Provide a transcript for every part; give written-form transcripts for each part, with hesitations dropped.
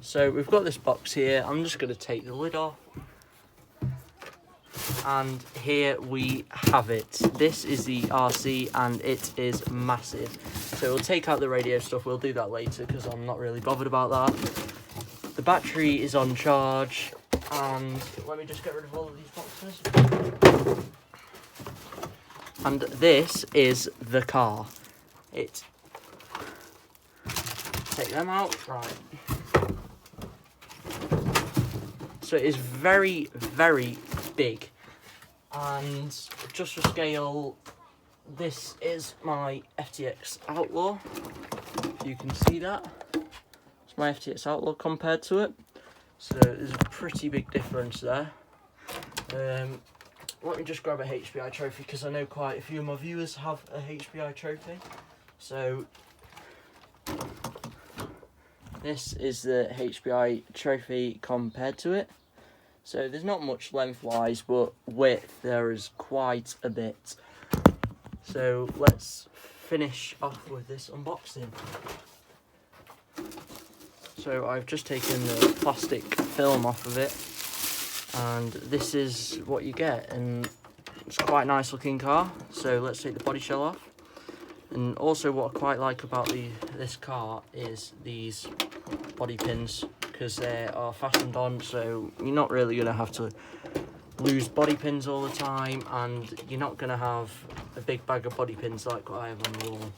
So we've got this box here. I'm just going to take the lid off. And here we have it. This is the RC and it is massive. So we'll take out the radio stuff. We'll do that later because I'm not really bothered about that. The battery is on charge. And let me just get rid of all of these boxes. And this is the car. Take them out. Right. So it is very, very big. And just for scale, this is my FTX Outlaw. If you can see that. It's my FTX Outlaw compared to it. So there's a pretty big difference there. Let me just grab a HPI trophy because I know quite a few of my viewers have a HPI trophy. So this is the HPI trophy compared to it. So there's not much lengthwise, but width there is quite a bit. So let's finish off with this unboxing. So I've just taken the plastic film off of it, and this is what you get, and it's quite a nice looking car. So let's take the body shell off. And also what I quite like about this car is these body pins, because they are fastened on, so you're not really going to have to lose body pins all the time, and you're not going to have a big bag of body pins like what I have on the wall.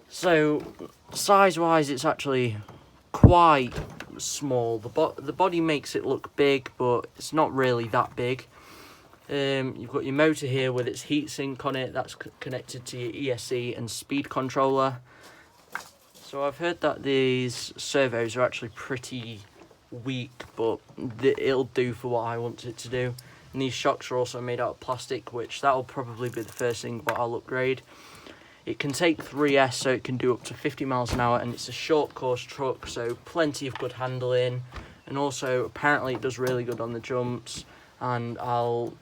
So size wise it's actually quite small. The body makes it look big, but it's not really that big. You've got your motor here with its heatsink on it, that's connected to your ESC and speed controller. So I've heard that these servos are actually pretty weak, but it'll do for what I want it to do. And these shocks are also made out of plastic, which that'll probably be the first thing but I'll upgrade. It can take 3S, so it can do up to 50 miles an hour, and it's a short course truck, so plenty of good handling. And also apparently it does really good on the jumps, and I'll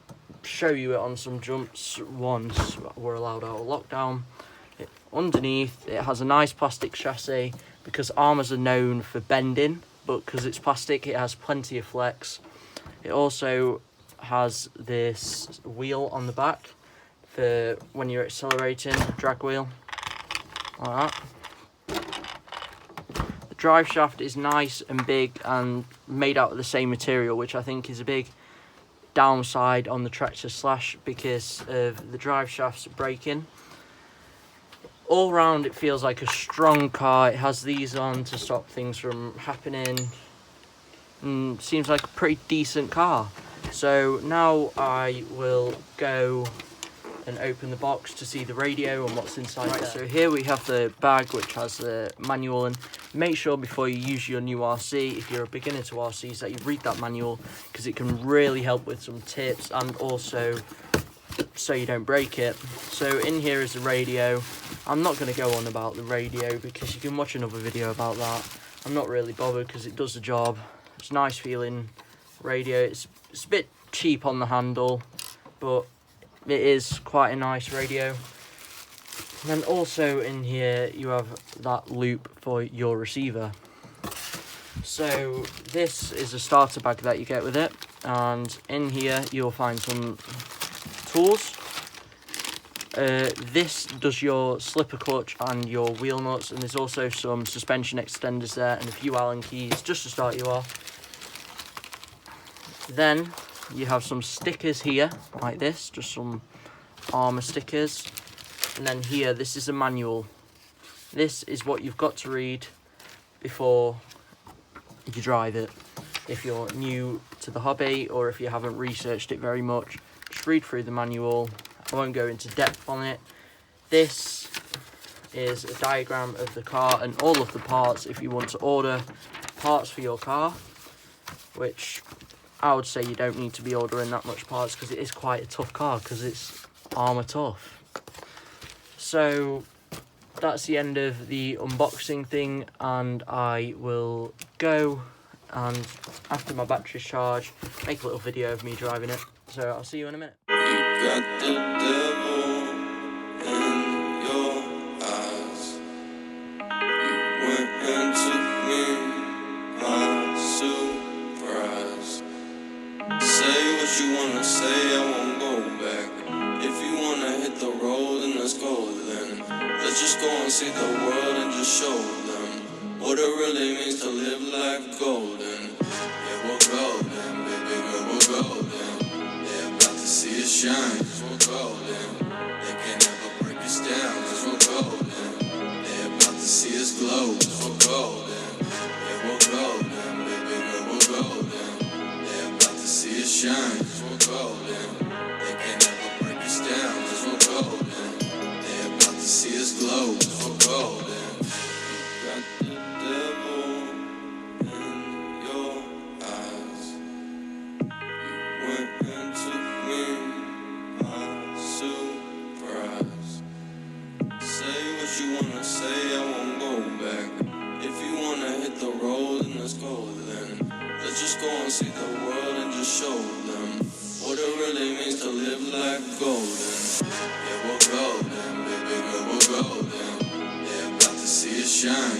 show you it on some jumps once we're allowed out of lockdown. Underneath it has a nice plastic chassis, because Arrmas are known for bending, but because it's plastic it has plenty of flex. It also has this wheel on the back for when you're accelerating, drag wheel like that. The drive shaft is nice and big and made out of the same material, which I think is a big downside on the tractor slash because of the drive shafts breaking. All round it feels like a strong car. It has these on to stop things from happening, and seems like a pretty decent car. So now I will go and open the box to see the radio and what's inside there. So here we have the bag which has the manual, and make sure before you use your new RC, if you're a beginner to RCs, that you read that manual, because it can really help with some tips and also so you don't break it. So in here is the radio. I'm not going to go on about the radio because you can watch another video about that. I'm not really bothered because it does the job. It's a nice feeling radio. It's a bit cheap on the handle, but it is quite a nice radio. And then also in here you have that loop for your receiver. So this is a starter bag that you get with it, and in here you'll find some tools. This does your slipper clutch and your wheel nuts, and there's also some suspension extenders there and a few Allen keys just to start you off. Then you have some stickers here like this, just some Arrma stickers. And then here, this is a manual. This is what you've got to read before you drive it. If you're new to the hobby or if you haven't researched it very much, just read through the manual. I won't go into depth on it. This is a diagram of the car and all of the parts if you want to order parts for your car, which I would say you don't need to be ordering that much parts because it is quite a tough car because it's Arrma tough. So that's the end of the unboxing thing, and I will go and after my battery's charged make a little video of me driving it. So I'll see you in a minute. You got the devil in your eyes. You went and took me wanna say, I won't go back. If you wanna hit the road, then let's go then. Let's just go and see the world and just show them what it really means to live life golden. Yeah, we're golden, baby girl, we're golden. They're about to see us shine, cause we're golden. They can't ever break us down, cause we're golden. They're about to see us glow, cause we're golden. Yeah, we're golden, baby girl, we're golden. They're about to see us shine, cause we're golden. They can't ever break us down, cause we're golden. They're about to see us glow, cause we're golden. You got the devil in your eyes. You went and took me by surprise. Say what you wanna say, I won't go back. If you wanna hit the road, then let's go then. Let's just go and see the world and just show them what it really means to live life golden. Yeah, we're golden, baby girl, we're golden. They're about to see us shine.